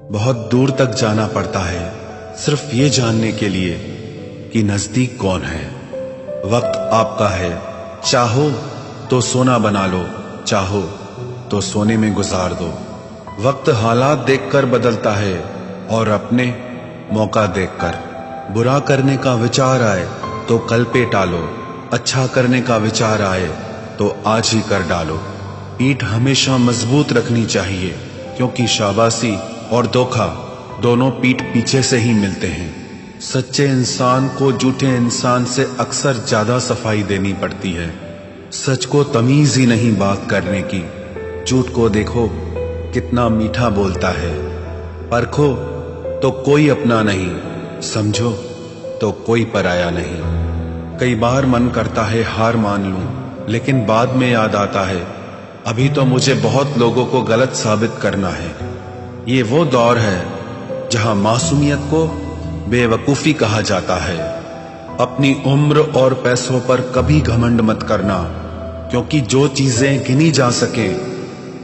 बहुत दूर तक जाना पड़ता है सिर्फ ये जानने के लिए कि नजदीक कौन है। वक्त आपका है, चाहो तो सोना बना लो, चाहो तो सोने में गुजार दो। वक्त हालात देखकर बदलता है और अपने मौका देखकर। बुरा करने का विचार आए तो कल पे टालो, अच्छा करने का विचार आए तो आज ही कर डालो। पीठ हमेशा मजबूत रखनी चाहिए, क्योंकि शाबाशी और धोखा दोनों पीठ पीछे से ही मिलते हैं। सच्चे इंसान को झूठे इंसान से अक्सर ज्यादा सफाई देनी पड़ती है। सच को तमीज ही नहीं बात करने की। झूठ को देखो कितना मीठा बोलता है। परखो तो कोई अपना नहीं, समझो तो कोई पराया नहीं। कई बार मन करता है हार मान लूं, लेकिन बाद में याद आता है अभी तो मुझे बहुत लोगों को गलत साबित करना है। ये वो दौर है जहां मासूमियत को बेवकूफी कहा जाता है। अपनी उम्र और पैसों पर कभी घमंड मत करना, क्योंकि जो चीजें गिनी जा सके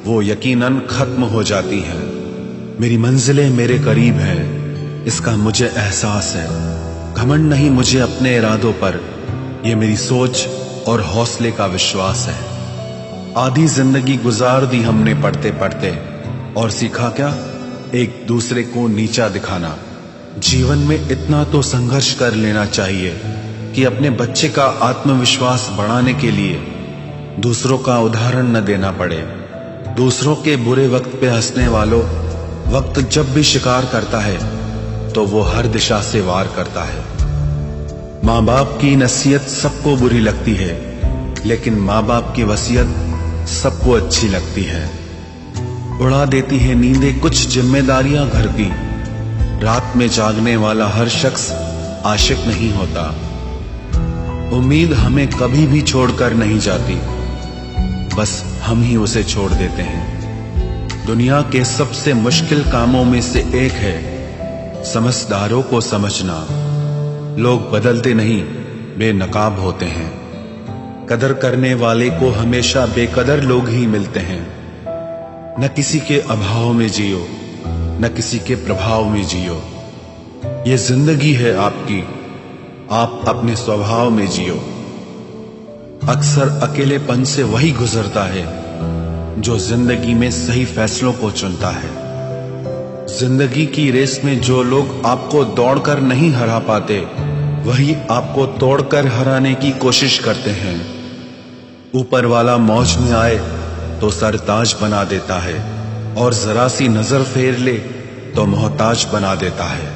वो यकीनन खत्म हो जाती हैं। मेरी मंजिलें मेरे करीब है, इसका मुझे एहसास है। घमंड नहीं मुझे अपने इरादों पर, यह मेरी सोच और हौसले का विश्वास है। आधी जिंदगी गुजार दी हमने पढ़ते पढ़ते, और सीखा क्या? एक दूसरे को नीचा दिखाना। जीवन में इतना तो संघर्ष कर लेना चाहिए कि अपने बच्चे का आत्मविश्वास बढ़ाने के लिए दूसरों का उदाहरण न देना पड़े। दूसरों के बुरे वक्त पे हंसने वालों, वक्त जब भी शिकार करता है तो वो हर दिशा से वार करता है। माँ बाप की नसीहत सबको बुरी लगती है, लेकिन माँ बाप की वसीयत सबको अच्छी लगती है। उड़ा देती है नींदें कुछ जिम्मेदारियां घर की। रात में जागने वाला हर शख्स आशिक नहीं होता। उम्मीद हमें कभी भी छोड़कर नहीं जाती, बस हम ही उसे छोड़ देते हैं। दुनिया के सबसे मुश्किल कामों में से एक है समझदारों को समझना। लोग बदलते नहीं, बेनकाब होते हैं। कदर करने वाले को हमेशा बेकदर लोग ही मिलते हैं। न किसी के अभाव में जियो, न किसी के प्रभाव में जियो। ये जिंदगी है आपकी, आप अपने स्वभाव में जियो। अक्सर अकेलेपन से वही गुजरता है जो जिंदगी में सही फैसलों को चुनता है। जिंदगी की रेस में जो लोग आपको दौड़कर नहीं हरा पाते, वही आपको तोड़कर हराने की कोशिश करते हैं। ऊपर वाला मौज में आए तो सरताज बना देता है, और जरा सी नजर फेर ले तो मोहताज बना देता है।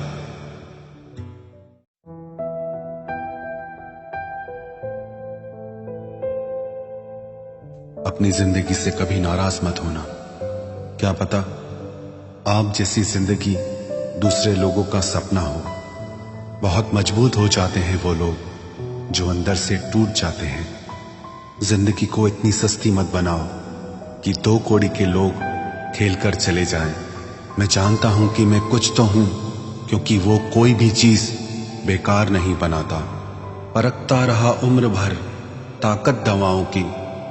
अपनी जिंदगी से कभी नाराज मत होना। क्या पता आप जैसी जिंदगी दूसरे लोगों का सपना हो। बहुत मजबूत हो जाते हैं वो लोग जो अंदर से टूट जाते हैं। जिंदगी को इतनी सस्ती मत बनाओ कि 2 कौड़ी के लोग खेल कर चले जाएं। मैं जानता हूं कि मैं कुछ तो हूं, क्योंकि वो कोई भी चीज बेकार नहीं बनाता। परखता रहा उम्र भर ताकत दवाओं की,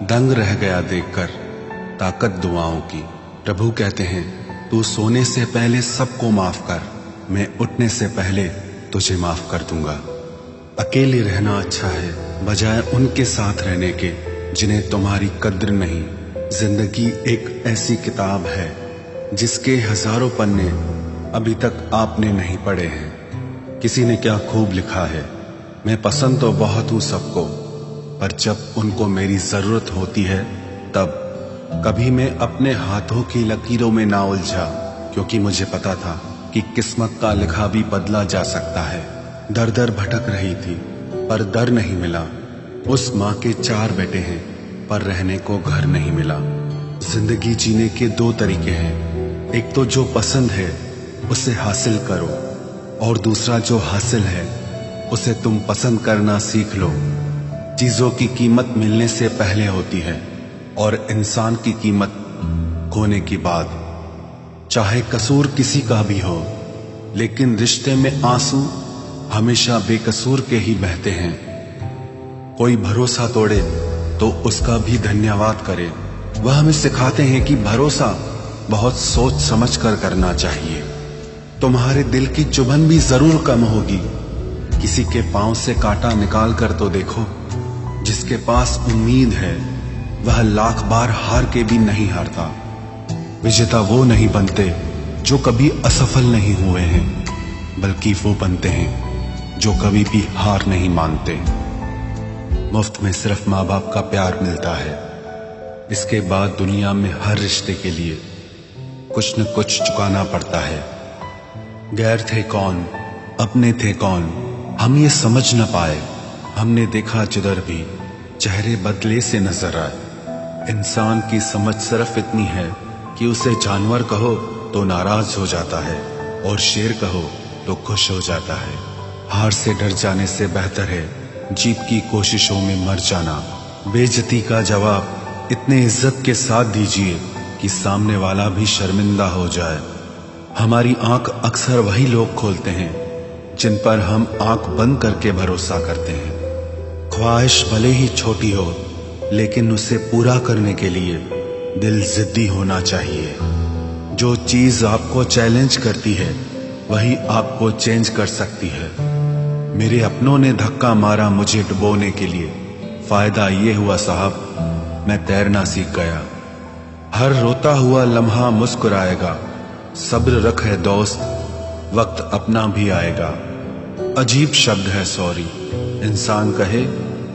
दंग रह गया देखकर ताकत दुआओं की। प्रभु कहते हैं तू सोने से पहले सबको माफ कर, मैं उठने से पहले तुझे माफ कर दूंगा। अकेले रहना अच्छा है बजाय उनके साथ रहने के जिन्हें तुम्हारी कद्र नहीं। जिंदगी एक ऐसी किताब है जिसके हजारों पन्ने अभी तक आपने नहीं पढ़े हैं। किसी ने क्या खूब लिखा है, मैं पसंद तो बहुत हूं सबको, पर जब उनको मेरी जरूरत होती है तब। कभी मैं अपने हाथों की लकीरों में ना उलझा, क्योंकि मुझे पता था कि किस्मत का लिखा भी बदला जा सकता है। दर दर भटक रही थी पर दर नहीं मिला। उस माँ के 4 बेटे हैं पर रहने को घर नहीं मिला। जिंदगी जीने के 2 तरीके हैं, एक तो जो पसंद है उसे हासिल करो, और दूसरा जो हासिल है उसे तुम पसंद करना सीख लो। चीजों की कीमत मिलने से पहले होती है, और इंसान की कीमत खोने की बाद। चाहे कसूर किसी का भी हो, लेकिन रिश्ते में आंसू हमेशा बेकसूर के ही बहते हैं। कोई भरोसा तोड़े तो उसका भी धन्यवाद करे। वह हमें सिखाते हैं कि भरोसा बहुत सोच समझ कर करना चाहिए। तुम्हारे दिल की चुभन भी जरूर कम होगी। किसी के पांव से कांटा निकाल कर तो देखो। जिसके पास उम्मीद है वह लाख बार हार के भी नहीं हारता। विजेता वो नहीं बनते जो कभी असफल नहीं हुए हैं, बल्कि वो बनते हैं जो कभी भी हार नहीं मानते। मुफ्त में सिर्फ माँ बाप का प्यार मिलता है। इसके बाद दुनिया में हर रिश्ते के लिए कुछ न कुछ चुकाना पड़ता है। गैर थे कौन, अपने थे कौन, हम ये समझ न पाए। हमने देखा जिधर भी चेहरे बदले से नजर आए। इंसान की समझ सिर्फ इतनी है कि उसे जानवर कहो तो नाराज हो जाता है और शेर कहो तो खुश हो जाता है। हार से डर जाने से बेहतर है जीत की कोशिशों में मर जाना। बेइज्जती का जवाब इतने इज्जत के साथ दीजिए कि सामने वाला भी शर्मिंदा हो जाए। हमारी आंख अक्सर वही लोग खोलते हैं जिन पर हम आंख बंद करके भरोसा करते हैं। ख्वाहिश भले ही छोटी हो, लेकिन उसे पूरा करने के लिए दिल जिद्दी होना चाहिए। जो चीज आपको चैलेंज करती है वही आपको चेंज कर सकती है। मेरे अपनों ने धक्का मारा मुझे डुबोने के लिए। फायदा ये हुआ साहब, मैं तैरना सीख गया। हर रोता हुआ लम्हा मुस्कुराएगा। सब्र रख है दोस्त, वक्त अपना भी आएगा। अजीब शब्द है सॉरी। इंसान कहे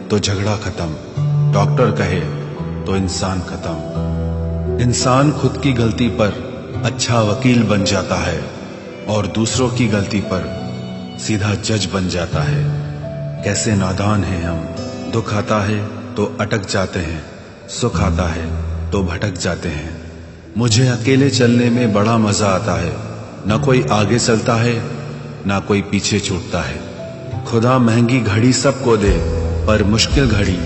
तो झगड़ा खत्म, डॉक्टर कहे तो इंसान खत्म। इंसान खुद की गलती पर अच्छा वकील बन जाता है और दूसरों की गलती पर सीधा जज बन जाता है। कैसे नादान हैं हम। दुख आता है तो अटक जाते हैं, सुख आता है तो भटक जाते हैं। मुझे अकेले चलने में बड़ा मजा आता है। न कोई आगे चलता है ना कोई पीछे छूटता है। खुदा महंगी घड़ी सबको दे, पर मुश्किल घड़ी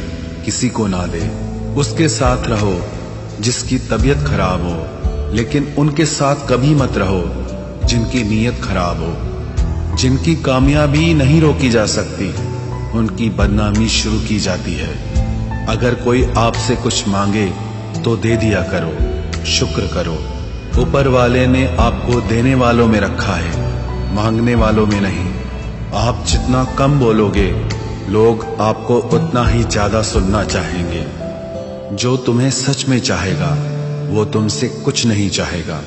किसी को ना दे। उसके साथ रहो जिसकी तबीयत खराब हो, लेकिन उनके साथ कभी मत रहो जिनकी नीयत खराब हो। जिनकी कामयाबी नहीं रोकी जा सकती, उनकी बदनामी शुरू की जाती है। अगर कोई आपसे कुछ मांगे तो दे दिया करो, शुक्र करो। ऊपर वाले ने आपको देने वालों में रखा है, मांगने वालों में नहीं। आप जितना कम बोलोगे, लोग आपको उतना ही ज्यादा सुनना चाहेंगे। जो तुम्हें सच में चाहेगा वो तुमसे कुछ नहीं चाहेगा।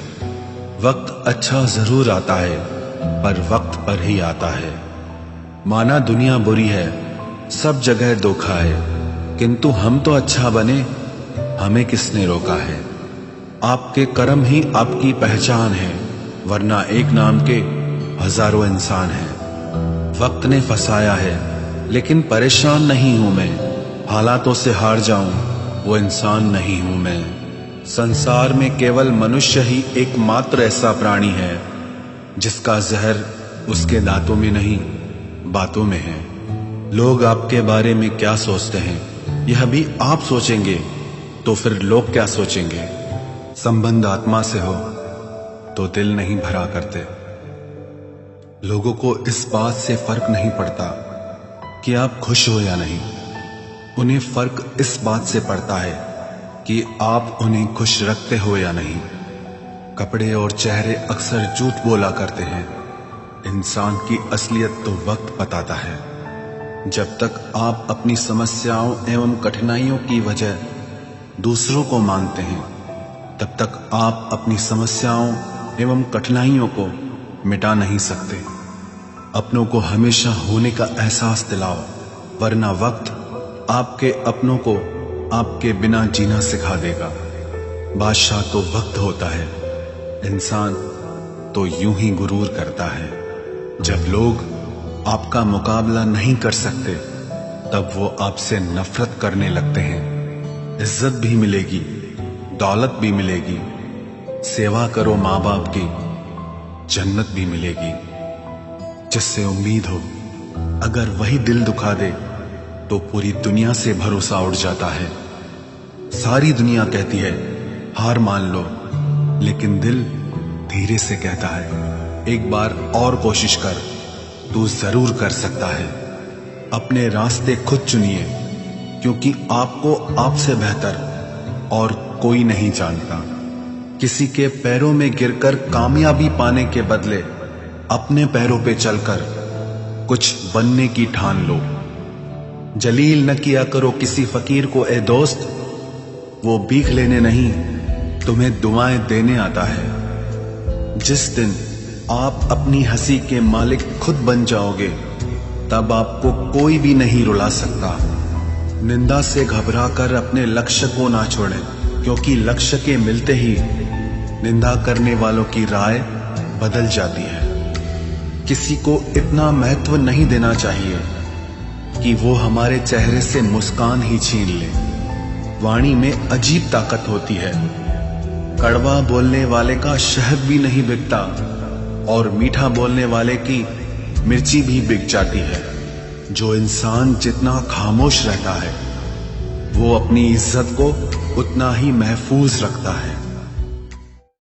वक्त अच्छा जरूर आता है, पर वक्त पर ही आता है। माना दुनिया बुरी है, सब जगह धोखा है, किंतु हम तो अच्छा बने, हमें किसने रोका है। आपके कर्म ही आपकी पहचान है, वरना एक नाम के हजारों इंसान हैं। वक्त ने फंसाया है, लेकिन परेशान नहीं हूं मैं। हालातों से हार जाऊं वो इंसान नहीं हूं मैं। संसार में केवल मनुष्य ही एकमात्र ऐसा प्राणी है जिसका जहर उसके दांतों में नहीं, बातों में है। लोग आपके बारे में क्या सोचते हैं यह भी आप सोचेंगे तो फिर लोग क्या सोचेंगे। संबंध आत्मा से हो तो दिल नहीं भरा करते। लोगों को इस बात से फर्क नहीं पड़ता कि आप खुश हो या नहीं। उन्हें फर्क इस बात से पड़ता है कि आप उन्हें खुश रखते हो या नहीं। कपड़े और चेहरे अक्सर झूठ बोला करते हैं। इंसान की असलियत तो वक्त बताता है। जब तक आप अपनी समस्याओं एवं कठिनाइयों की वजह दूसरों को मानते हैं, तब तक आप अपनी समस्याओं एवं कठिनाइयों को मिटा नहीं सकते। अपनों को हमेशा होने का एहसास दिलाओ, वरना वक्त आपके अपनों को आपके बिना जीना सिखा देगा। बादशाह तो वक्त होता है, इंसान तो यूं ही गुरूर करता है। जब लोग आपका मुकाबला नहीं कर सकते, तब वो आपसे नफरत करने लगते हैं। इज्जत भी मिलेगी, दौलत भी मिलेगी। सेवा करो माँ बाप की, जन्नत भी मिलेगी। जिससे उम्मीद हो, अगर वही दिल दुखा दे तो पूरी दुनिया से भरोसा उड़ जाता है। सारी दुनिया कहती है हार मान लो, लेकिन दिल धीरे से कहता है एक बार और कोशिश कर, तू जरूर कर सकता है। अपने रास्ते खुद चुनिए, क्योंकि आपको आपसे बेहतर और कोई नहीं जानता। किसी के पैरों में गिरकर कामयाबी पाने के बदले अपने पैरों पे चलकर कुछ बनने की ठान लो। जलील न किया करो किसी फकीर को ए दोस्त, वो भीख लेने नहीं तुम्हें दुआएं देने आता है। जिस दिन आप अपनी हंसी के मालिक खुद बन जाओगे, तब आपको कोई भी नहीं रुला सकता। निंदा से घबराकर अपने लक्ष्य को ना छोड़ें, क्योंकि लक्ष्य के मिलते ही निंदा करने वालों की राय बदल जाती है। किसी को इतना महत्व नहीं देना चाहिए कि वो हमारे चेहरे से मुस्कान ही छीन ले। वाणी में अजीब ताकत होती है। कड़वा बोलने वाले का शहद भी नहीं बिकता और मीठा बोलने वाले की मिर्ची भी बिक जाती है। जो इंसान जितना खामोश रहता है, वो अपनी इज्जत को उतना ही महफूज रखता है।